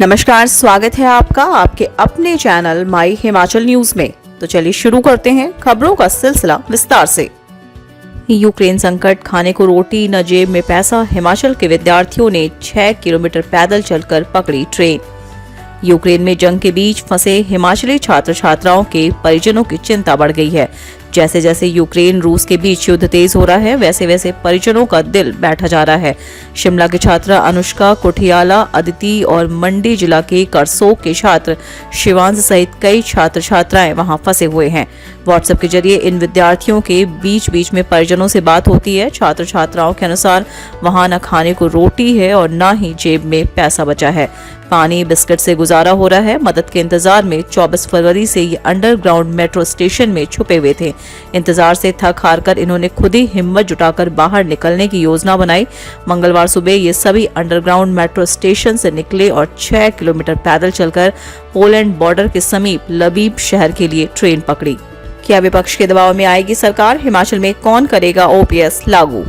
नमस्कार, स्वागत है आपका आपके अपने चैनल माई हिमाचल न्यूज में। तो चलिए शुरू करते हैं खबरों का सिलसिला विस्तार से। यूक्रेन संकट, खाने को रोटी न जेब में पैसा, हिमाचल के विद्यार्थियों ने 6 किलोमीटर पैदल चलकर पकड़ी ट्रेन। यूक्रेन में जंग के बीच फंसे हिमाचली छात्र छात्राओं के परिजनों की चिंता बढ़ गई है। जैसे जैसे यूक्रेन रूस के बीच युद्ध तेज हो रहा है, वैसे वैसे परिजनों का दिल बैठा जा रहा है। शिमला की छात्रा अनुष्का, कोठियाला, अदिति और मंडी जिला के करसोग के छात्र शिवांश सहित कई छात्र छात्राएं वहां फंसे हुए हैं। व्हाट्सएप के जरिए इन विद्यार्थियों के बीच बीच में परिजनों से बात होती है। छात्र छात्राओं के अनुसार वहां न खाने को रोटी है और न ही जेब में पैसा बचा है। पानी बिस्किट से गुजारा हो रहा है। मदद के इंतजार में 24 फरवरी से ये अंडरग्राउंड मेट्रो स्टेशन में छुपे हुए थे। इंतजार से थक हार कर इन्होंने खुद ही हिम्मत जुटाकर बाहर निकलने की योजना बनाई। मंगलवार सुबह ये सभी अंडरग्राउंड मेट्रो स्टेशन से निकले और 6 किलोमीटर पैदल चलकर पोलैंड बॉर्डर के समीप लबीब शहर के लिए ट्रेन पकड़ी। क्या विपक्ष के दबाव में आएगी सरकार? हिमाचल में कौन करेगा ओपीएस लागू?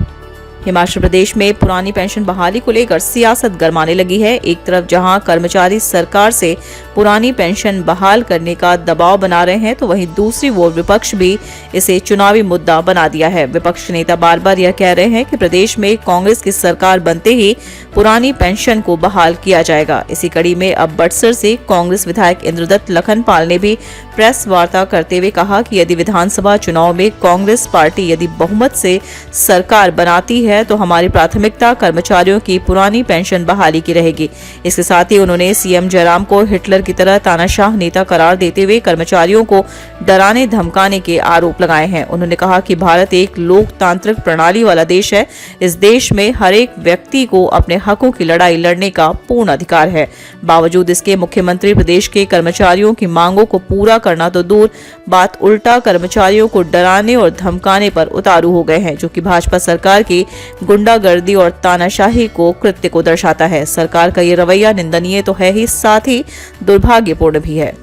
हिमाचल प्रदेश में पुरानी पेंशन बहाली को लेकर सियासत गरमाने लगी है। एक तरफ जहां कर्मचारी सरकार से पुरानी पेंशन बहाल करने का दबाव बना रहे हैं, तो वहीं दूसरी ओर विपक्ष भी इसे चुनावी मुद्दा बना दिया है। विपक्ष नेता बार बार यह कह रहे हैं कि प्रदेश में कांग्रेस की सरकार बनते ही पुरानी पेंशन को बहाल किया जाएगा। इसी कड़ी में अब बड़सर से कांग्रेस विधायक इंद्रदत्त लखनपाल ने भी प्रेस वार्ता करते हुए कहा कि यदि विधानसभा चुनाव में कांग्रेस पार्टी यदि बहुमत से सरकार बनाती है तो हमारी प्राथमिकता कर्मचारियों की पुरानी पेंशन बहाली की रहेगी। इसके साथ ही उन्होंने सीएम जयराम को हिटलर की तरह तानाशाह नेता करार देते हुए कर्मचारियों को डराने धमकाने के आरोप लगाए हैं। उन्होंने कहा कि भारत एक लोकतांत्रिक प्रणाली वाला देश है। इस देश में हर एक व्यक्ति को अपने हकों की लड़ाई लड़ने का पूर्ण अधिकार है। बावजूद इसके मुख्यमंत्री प्रदेश के कर्मचारियों की मांगों को पूरा करना तो दूर बात, उल्टा कर्मचारियों को डराने और धमकाने पर उतारू हो गए हैं, जो कि भाजपा सरकार की गुंडागर्दी और तानाशाही को कृत्य को दर्शाता है। सरकार का ये रवैया निंदनीय तो है ही, साथ ही दुर्भाग्यपूर्ण भी है।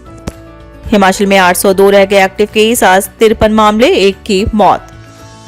हिमाचल में 802 रह गए एक्टिव केस, आज 53 मामले, 1 की मौत।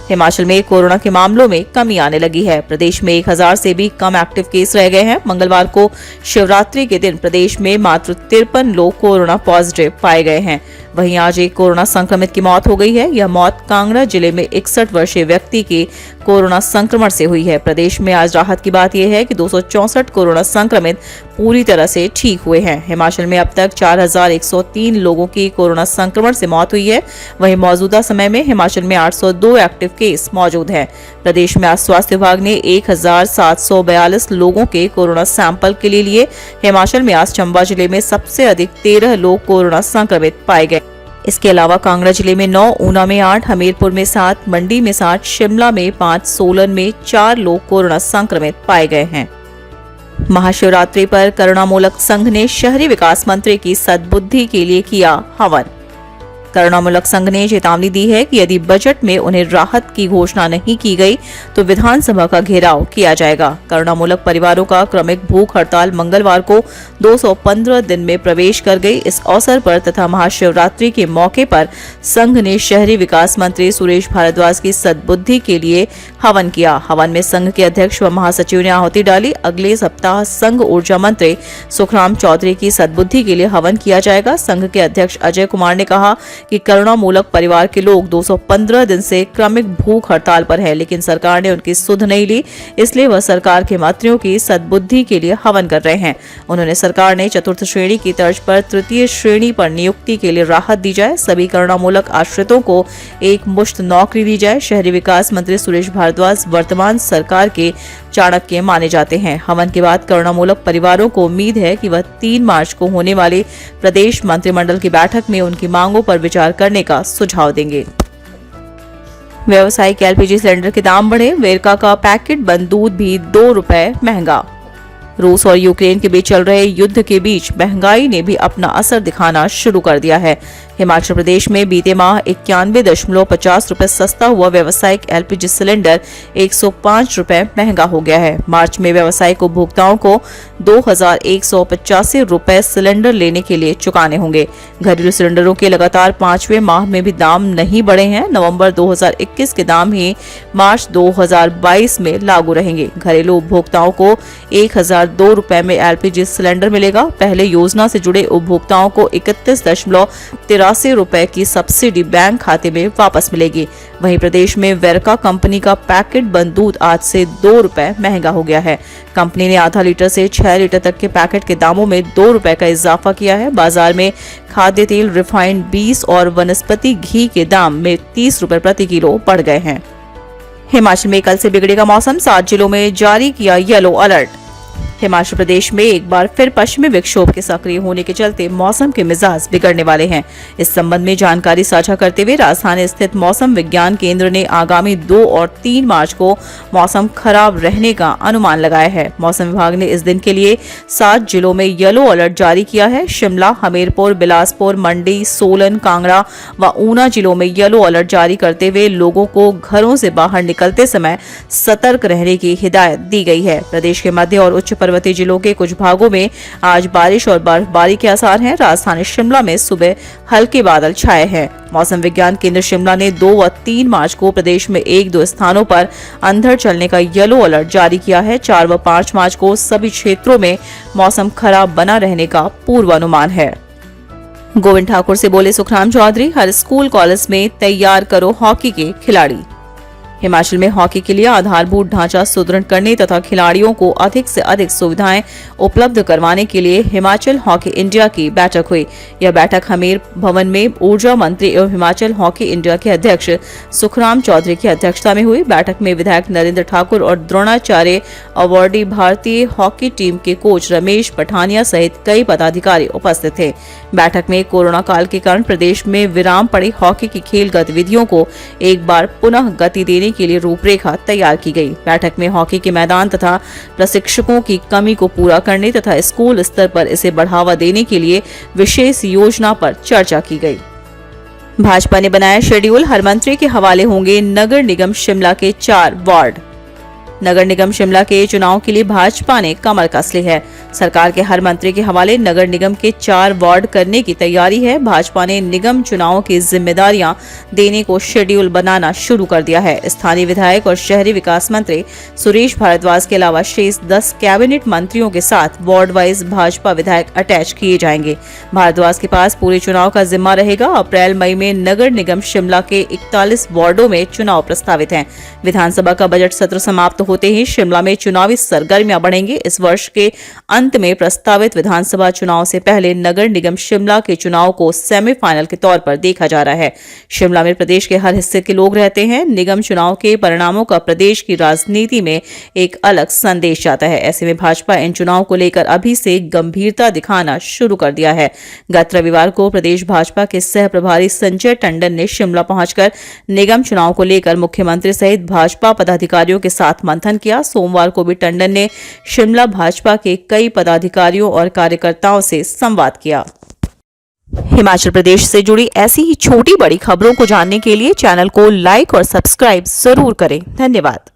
हिमाचल में कोरोना के मामलों में कमी आने लगी है। प्रदेश में 1000 से भी कम एक्टिव केस रह गए हैं। मंगलवार को शिवरात्रि के दिन प्रदेश में मात्र 53 लोग कोरोना पॉजिटिव पाए गए हैं। वहीं आज एक कोरोना संक्रमित की मौत हो गई है। यह मौत कांगड़ा जिले में 61 वर्षीय व्यक्ति के कोरोना संक्रमण से हुई है। प्रदेश में आज राहत की बात यह है कि 264 कोरोना संक्रमित पूरी तरह से ठीक हुए हैं। हिमाचल में अब तक 4103 लोगों की कोरोना संक्रमण से मौत हुई है। वहीं मौजूदा समय में हिमाचल में 802 एक्टिव केस मौजूद हैं। प्रदेश में आज स्वास्थ्य विभाग ने 1742 लोगों के कोरोना सैंपल के लिए हिमाचल में आज चंबा जिले में सबसे अधिक 13 लोग कोरोना संक्रमित पाए गए। इसके अलावा कांगड़ा जिले में 9, ऊना में 8, हमीरपुर में 7, मंडी में 7, शिमला में 5, सोलन में 4 लोग कोरोना संक्रमित पाए गए हैं। महाशिवरात्रि पर करुणामूलक संघ ने शहरी विकास मंत्री की सद्बुद्धि के लिए किया हवन। करुणामूलक संघ ने चेतावनी दी है कि यदि बजट में उन्हें राहत की घोषणा नहीं की गई तो विधानसभा का घेराव किया जाएगा। करुणामूलक परिवारों का क्रमिक भूख हड़ताल मंगलवार को 215 दिन में प्रवेश कर गई। इस अवसर पर तथा महाशिवरात्रि के मौके पर संघ ने शहरी विकास मंत्री सुरेश भारद्वाज की सद्बुद्धि के लिए हवन किया। हवन में संघ के अध्यक्ष व महासचिव ने आहुति डाली। अगले सप्ताह संघ ऊर्जा मंत्री सुखराम चौधरी की सद्बुद्धि के लिए हवन किया जाएगा। संघ के अध्यक्ष अजय कुमार ने कहा कि करुणामूलक परिवार के लोग 215 दिन से क्रमिक भूख हड़ताल पर है, लेकिन सरकार ने उनकी सुध नहीं ली, इसलिए वह सरकार के मंत्रियों की सद्बुद्धि के लिए हवन कर रहे हैं। उन्होंने सरकार ने चतुर्थ श्रेणी की तर्ज पर तृतीय श्रेणी पर नियुक्ति के लिए राहत दी जाए, सभी करुणामूलक आश्रितों को एक मुश्त नौकरी दी जाए। शहरी विकास मंत्री सुरेश भारद्वाज वर्तमान सरकार के चाणक्य माने जाते हैं। हवन के बाद करुणामूलक परिवारों को उम्मीद है कि वह 3 मार्च को होने वाली प्रदेश मंत्रिमंडल की बैठक में उनकी मांगों पर विचार करने का सुझाव देंगे। व्यावसायिक एलपीजी सिलेंडर के दाम बढ़े, वेरका का पैकेट बंद दूध भी 2 रुपए महंगा। रूस और यूक्रेन के बीच चल रहे युद्ध के बीच महंगाई ने भी अपना असर दिखाना शुरू कर दिया है। हिमाचल प्रदेश में बीते माह 91.50 रुपए सस्ता हुआ व्यावसायिक एलपीजी सिलेंडर 105 रुपए महंगा हो गया है। मार्च में व्यावसायिक उपभोक्ताओं को 2185 रुपए सिलेंडर लेने के लिए चुकाने होंगे। घरेलू सिलेंडरों के लगातार 5वें माह में भी दाम नहीं बढ़े हैं। नवंबर 2021 के दाम ही मार्च 2022 में लागू रहेंगे। घरेलू उपभोक्ताओं को 1002 रुपए में एलपीजी सिलेंडर मिलेगा। पहले योजना से जुड़े उपभोक्ताओं को 31.83 रुपए की सब्सिडी बैंक खाते में वापस मिलेगी। वहीं प्रदेश में वेरका कंपनी का पैकेट बंद दूध आज से 2 रुपए महंगा हो गया है। कंपनी ने आधा लीटर से 6 लीटर तक के पैकेट के दामों में 2 रुपए का इजाफा किया है। बाजार में खाद्य तेल, रिफाइंड 20 और वनस्पति घी के दाम में 30 रुपए प्रति किलो बढ़ गए हैं। हिमाचल में कल से बिगड़ेगा मौसम, 7 जिलों में जारी किया येलो अलर्ट। हिमाचल प्रदेश में एक बार फिर पश्चिमी विक्षोभ के सक्रिय होने के चलते मौसम के मिजाज बिगड़ने वाले हैं। इस संबंध में जानकारी साझा करते हुए राजधानी स्थित मौसम विज्ञान केंद्र ने आगामी 2 और 3 मार्च को मौसम खराब रहने का अनुमान लगाया है। मौसम विभाग ने इस दिन के लिए 7 जिलों में येलो अलर्ट जारी किया है। शिमला, हमीरपुर, बिलासपुर, मंडी, सोलन, कांगड़ा व ऊना जिलों में येलो अलर्ट जारी करते हुए लोगों को घरों से बाहर निकलते समय सतर्क रहने की हिदायत दी गई है। प्रदेश के मध्य और उच्च पर्वतीय जिलों के कुछ भागों में आज बारिश और बर्फबारी के आसार हैं। राजधानी शिमला में सुबह हल्के बादल छाए हैं। मौसम विज्ञान केंद्र शिमला ने 2 व 3 मार्च को प्रदेश में 1-2 स्थानों पर अंधड़ चलने का येलो अलर्ट जारी किया है। 4 व 5 मार्च को सभी क्षेत्रों में मौसम खराब बना रहने का पूर्वानुमान है। गोविंद ठाकुर से बोले सुखराम चौधरी, हर स्कूल कॉलेज में तैयार करो हॉकी के खिलाड़ी। हिमाचल में हॉकी के लिए आधारभूत ढांचा सुदृढ़ करने तथा खिलाड़ियों को अधिक से अधिक सुविधाएं उपलब्ध करवाने के लिए हिमाचल हॉकी इंडिया की बैठक हुई। यह बैठक हमीर भवन में ऊर्जा मंत्री एवं हिमाचल हॉकी इंडिया के अध्यक्ष सुखराम चौधरी की अध्यक्षता में हुई। बैठक में विधायक नरेंद्र ठाकुर और द्रोणाचार्य अवार्डी भारतीय हॉकी टीम के कोच रमेश पठानिया सहित कई पदाधिकारी उपस्थित थे। बैठक में कोरोना काल के कारण प्रदेश में विराम पड़ी हॉकी की खेल गतिविधियों को एक बार पुनः गति देने के लिए रूपरेखा तैयार की गई। बैठक में हॉकी के मैदान तथा प्रशिक्षकों की कमी को पूरा करने तथा स्कूल स्तर पर इसे बढ़ावा देने के लिए विशेष योजना पर चर्चा की गई। भाजपा ने बनाया शेड्यूल, हर मंत्री के हवाले होंगे नगर निगम शिमला के 4 वार्ड। नगर निगम शिमला के चुनाव के लिए भाजपा ने कमर कस ली है। सरकार के हर मंत्री के हवाले नगर निगम के 4 वार्ड करने की तैयारी है। भाजपा ने निगम चुनाव की जिम्मेदारियां देने को शेड्यूल बनाना शुरू कर दिया है। स्थानीय विधायक और शहरी विकास मंत्री सुरेश भारद्वाज के अलावा शेष 10 कैबिनेट मंत्रियों के साथ वार्ड वाइज भाजपा विधायक अटैच किए जाएंगे। भारद्वाज के पास पूरे चुनाव का जिम्मा रहेगा। अप्रैल मई में नगर निगम शिमला के 41 वार्डों में चुनाव प्रस्तावित हैं। विधानसभा का बजट सत्र समाप्त होते ही शिमला में चुनावी सरगर्मियां बढ़ेंगी। इस वर्ष के अंत में प्रस्तावित विधानसभा चुनाव से पहले नगर निगम शिमला के चुनाव को सेमीफाइनल के तौर पर देखा जा रहा है। शिमला में प्रदेश के हर हिस्से के लोग रहते हैं। निगम चुनाव के परिणामों का प्रदेश की राजनीति में एक अलग संदेश जाता है। ऐसे में भाजपा इन चुनाव को लेकर अभी से गंभीरता दिखाना शुरू कर दिया है। गत रविवार को प्रदेश भाजपा के सह प्रभारी संजय टंडन ने शिमला पहुंचकर निगम चुनाव को लेकर मुख्यमंत्री सहित भाजपा पदाधिकारियों के साथ मंथन किया। सोमवार को भी टंडन ने शिमला भाजपा के कई पदाधिकारियों और कार्यकर्ताओं से संवाद किया। हिमाचल प्रदेश से जुड़ी ऐसी ही छोटी बड़ी खबरों को जानने के लिए चैनल को लाइक और सब्सक्राइब जरूर करें। धन्यवाद।